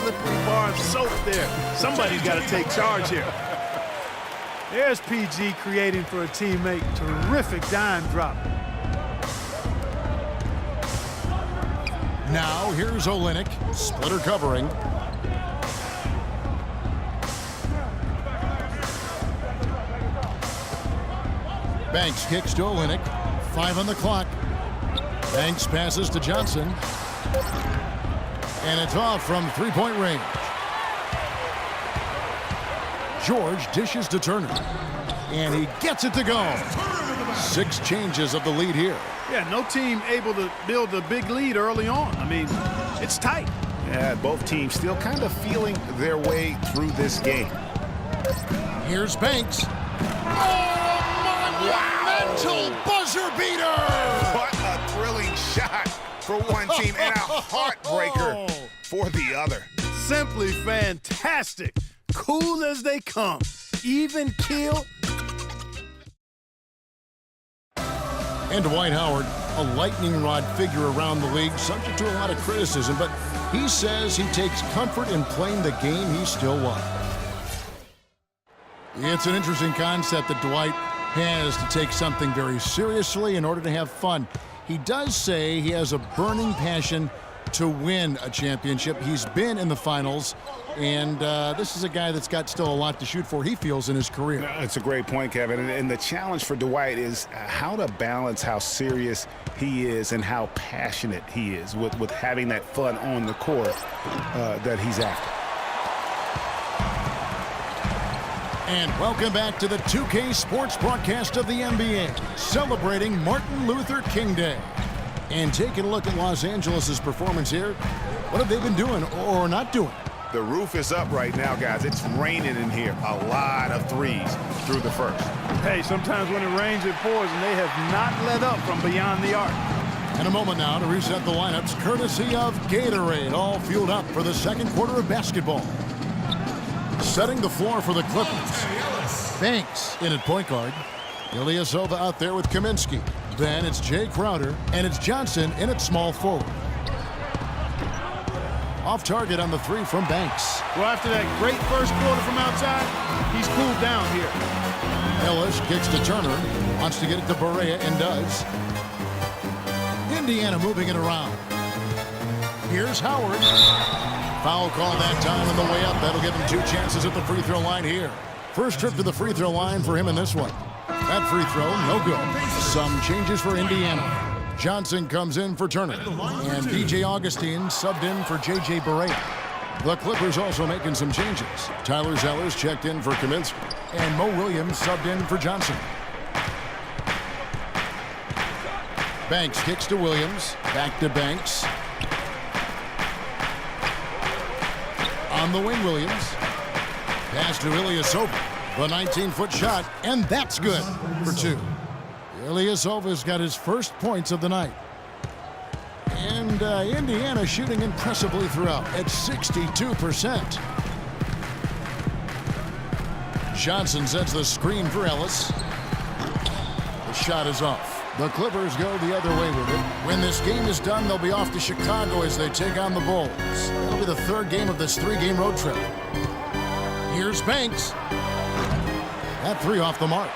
slippery bar of soap there. Somebody's got to take charge here. There's PG creating for a teammate. Terrific dime drop. Now here's Olynyk, splitter covering. Banks kicks to Olynyk. 5 on the clock. Banks passes to Johnson. And it's off from three-point range. George dishes to Turner. And he gets it to go. 6 changes of the lead here. Yeah, no team able to build a big lead early on. I mean, it's tight. Yeah, both teams still kind of feeling their way through this game. Here's Banks. Monumental buzzer beater! What a thrilling shot for one team and a heartbreaker for the other. Simply fantastic. Cool as they come. Even kill. And Dwight Howard, a lightning rod figure around the league, subject to a lot of criticism, but he says he takes comfort in playing the game he still loves. It's an interesting concept that Dwight has to take something very seriously in order to have fun. He does say he has a burning passion to win a championship. He's been in the finals, and this is a guy that's got still a lot to shoot for, he feels, in his career. It's a great point, Kevin. And the challenge for Dwight is how to balance how serious he is and how passionate he is with having that fun on the court that he's after. And welcome back to the 2K Sports broadcast of the NBA, celebrating Martin Luther King Day. And taking a look at Los Angeles' performance here, what have they been doing or not doing? The roof is up right now, guys. It's raining in here. A lot of threes through the first. Hey, sometimes when it rains, it pours, and they have not let up from beyond the arc. And a moment now to reset the lineups, courtesy of Gatorade, all fueled up for the second quarter of basketball. Setting the floor for the Clippers. Banks in at point guard. Ilyasova out there with Kaminsky. Then it's Jay Crowder, and it's Johnson in at small forward. Off target on the 3 from Banks. Well, after that great first quarter from outside, he's cooled down here. Ellis kicks to Turner. Wants to get it to Barea and does. Indiana moving it around. Here's Howard. Foul call that time on the way up. That'll give him 2 chances at the free throw line here. First trip to the free throw line for him in this one. That free throw, no good. Some changes for Indiana. Johnson comes in for Turner. And DJ Augustine subbed in for J.J. Barea. The Clippers also making some changes. Tyler Zellers checked in for Kaminsky. And Mo Williams subbed in for Johnson. Banks kicks to Williams. Back to Banks. On the wing, Williams. Pass to Ilyasova. The 19-foot shot, and that's good for 2. Ilyasova's got his first points of the night. And Indiana shooting impressively throughout at 62%. Johnson sets the screen for Ellis. The shot is off. The Clippers go the other way with it. When this game is done, they'll be off to Chicago as they take on the Bulls. That'll be the 3rd game of this 3-game road trip. Here's Banks. That 3 off the mark.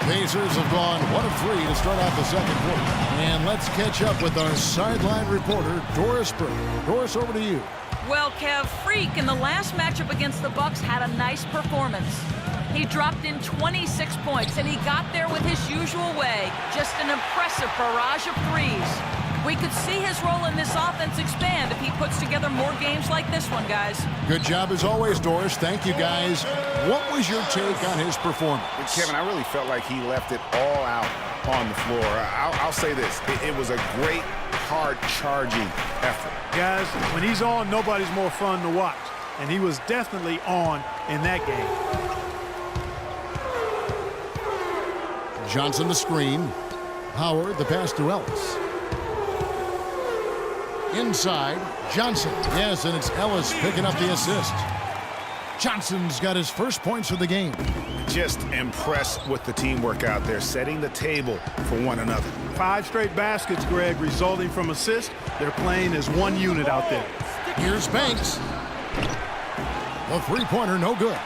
Pacers have gone 1 of 3 to start out the second quarter. And let's catch up with our sideline reporter, Doris Burke. Doris, over to you. Well, Kev, Freak in the last matchup against the Bucks had a nice performance. He dropped in 26 points, and he got there with his usual way. Just an impressive barrage of threes. We could see his role in this offense expand if he puts together more games like this one, guys. Good job as always, Doris. Thank you, guys. What was your take on his performance? Kevin, I really felt like he left it all out on the floor. I'll say this. It was a great, hard-charging effort. Guys, when he's on, nobody's more fun to watch. And he was definitely on in that game. Johnson the screen. Howard the pass to Ellis. Inside, Johnson. Yes, and it's Ellis picking up the assist. Johnson's got his first points of the game. Just impressed with the teamwork out there, setting the table for one another. 5 straight baskets, Greg, resulting from assists. They're playing as one unit out there. Here's Banks. The three-pointer, no good.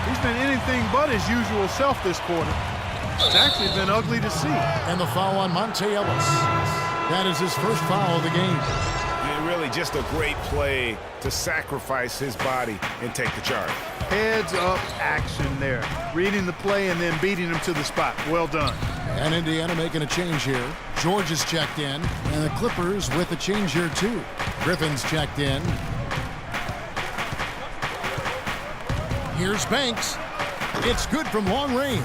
He's been anything but his usual self this quarter. It's actually been ugly to see. And the foul on Monte Ellis. That is his first foul of the game. And really just a great play to sacrifice his body and take the charge. Heads-up action there. Reading the play and then beating him to the spot. Well done. And Indiana making a change here. George is checked in, and the Clippers with a change here too. Griffin's checked in. Here's Banks. It's good from long range.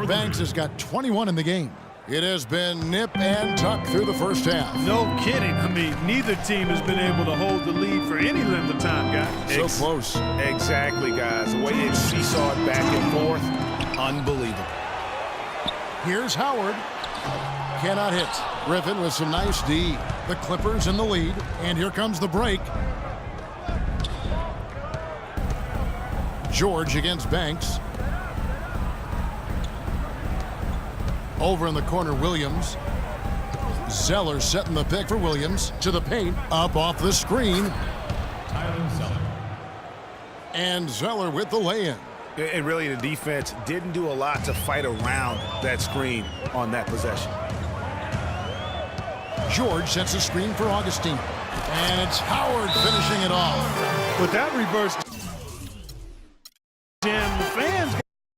Banks has got 21 in the game. It has been nip and tuck through the first half. No kidding. I mean, neither team has been able to hold the lead for any length of time, guys. So close. Exactly, guys. The way it seesawed back and forth, unbelievable. Here's Howard. Cannot hit. Griffin with some nice D. The Clippers in the lead. And here comes the break. George against Banks. Over in the corner, Williams. Zeller setting the pick for Williams. To the paint. Up off the screen. And Zeller with the lay-in. And really, the defense didn't do a lot to fight around that screen on that possession. George sets a screen for Augustine. And it's Howard finishing it off. With that reverse jam, the fans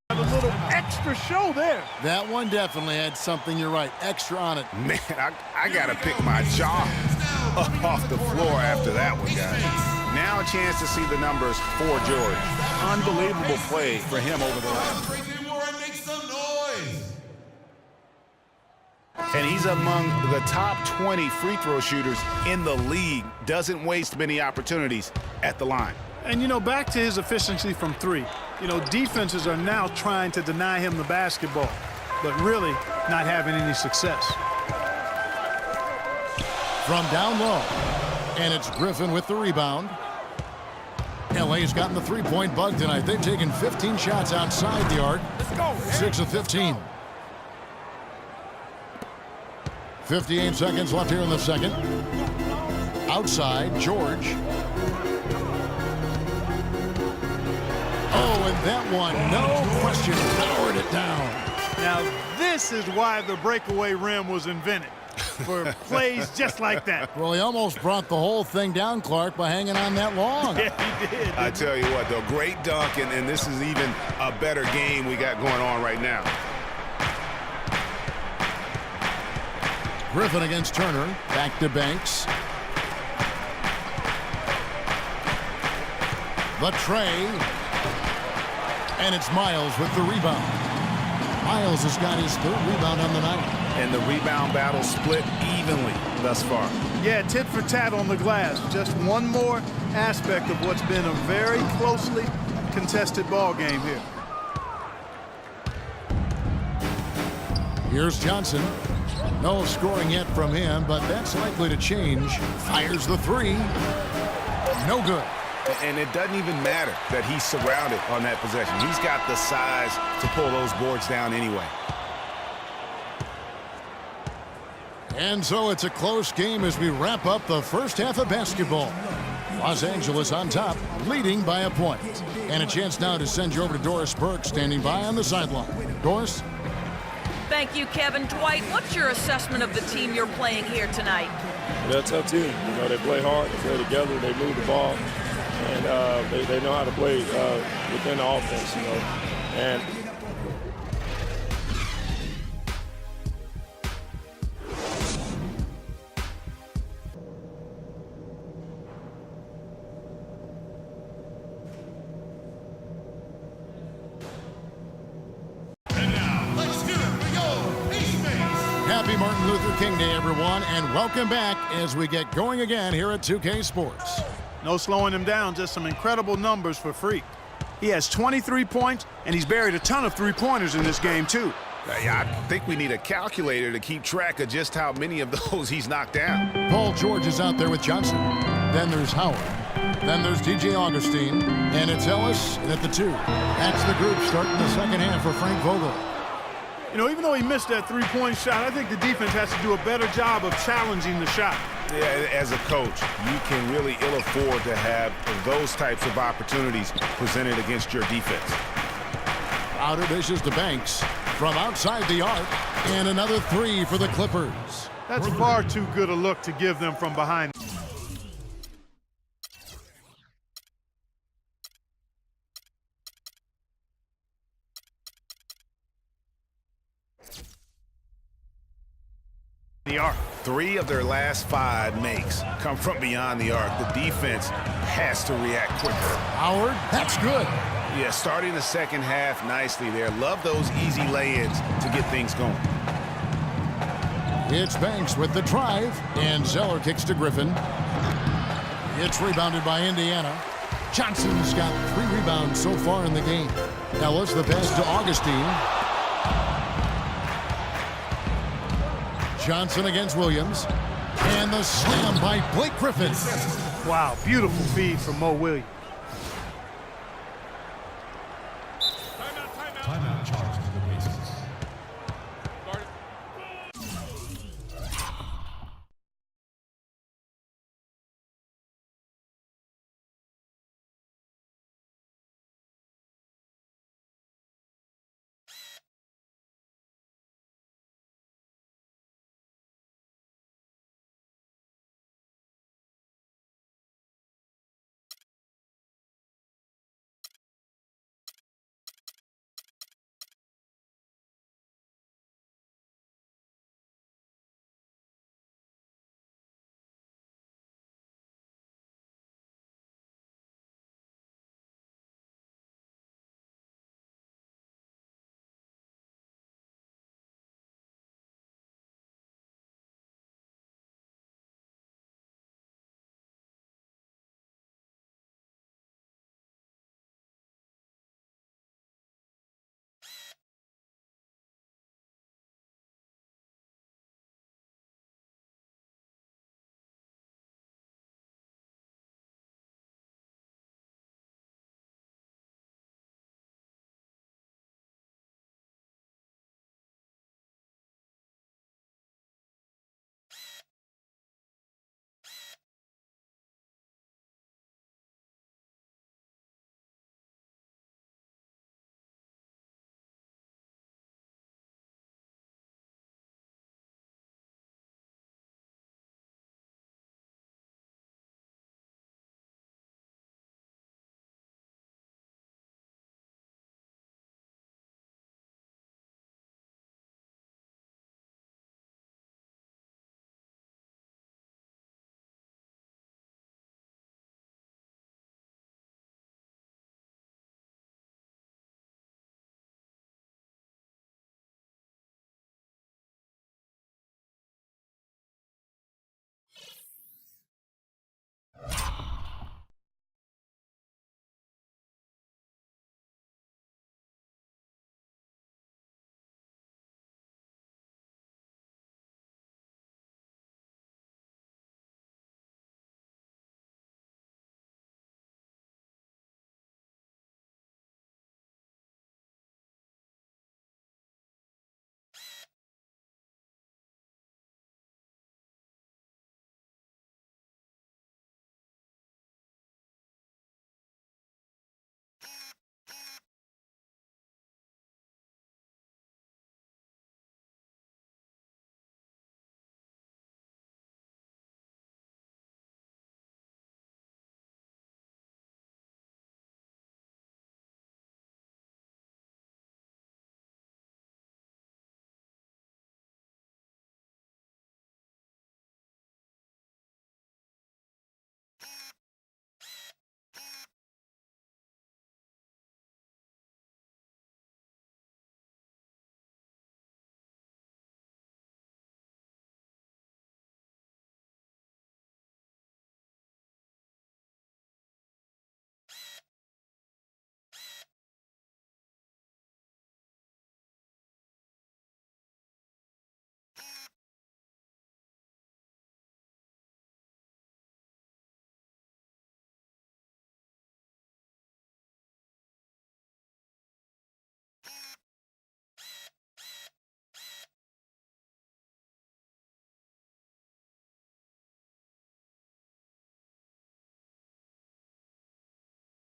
got a little extra show there. That one definitely had something, you're right, extra on it. Man, I got to pick my jaw up off the floor after that one, guys. Now a chance to see the numbers for George. Unbelievable play for him over the line. And he's among the top 20 free throw shooters in the league. Doesn't waste many opportunities at the line. And, you know, back to his efficiency from three. You know, defenses are now trying to deny him the basketball, but really not having any success. From down low. And it's Griffin with the rebound. LA's gotten the three-point bug tonight. They've taken 15 shots outside the arc. Let's go. 6 of 15. 58 seconds left here in the second. Outside, George. Oh, and that one, no question, powered it down. Now, this is why the breakaway rim was invented. For plays just like that. Well, he almost brought the whole thing down, Clark, by hanging on that long. Yeah, he did. I tell you what, though, great dunk, and this is even a better game we got going on right now. Griffin against Turner. Back to Banks. The tray. And it's Miles with the rebound. Miles has got his third rebound on the night. And the rebound battle split evenly thus far. Yeah, tit for tat on the glass. Just one more aspect of what's been a very closely contested ball game here. Here's Johnson. No scoring yet from him, but that's likely to change. Fires the three. No good. And it doesn't even matter that he's surrounded on that possession. He's got the size to pull those boards down anyway. And so it's a close game as we wrap up the first half of basketball. Los Angeles on top, leading by a point. And a chance now to send you over to Doris Burke, standing by on the sideline. Doris? Thank you, Kevin. Dwight, what's your assessment of the team you're playing here tonight? They're a tough team. You know, they play hard, they play together, they move the ball, and they know how to play within the offense, you know. And Happy Martin Luther King Day, everyone, and welcome back as we get going again here at 2K Sports. No slowing him down, just some incredible numbers for Freak. He has 23 points, and he's buried a ton of three-pointers in this game, too. I think we need a calculator to keep track of just how many of those he's knocked down. Paul George is out there with Johnson. Then there's Howard. Then there's DJ Augustine. And it's Ellis at the 2. That's the group starting the second half for Frank Vogel. You know, even though he missed that three-point shot, I think the defense has to do a better job of challenging the shot. Yeah, as a coach, you can really ill afford to have those types of opportunities presented against your defense. Outer dishes to Banks from outside the arc, and another three for the Clippers. That's far too good a look to give them from behind. The arc. 3 of their last 5 makes come from beyond the arc. The defense has to react quicker. Howard, that's good. Yeah, starting the second half nicely there. Love those easy lay-ins to get things going. It's Banks with the drive, and Zeller kicks to Griffin. It's rebounded by Indiana. Johnson's got 3 rebounds so far in the game. Ellis the pass to Augustine. Johnson against Williams. And the slam by Blake Griffin. Wow, beautiful feed from Mo Williams.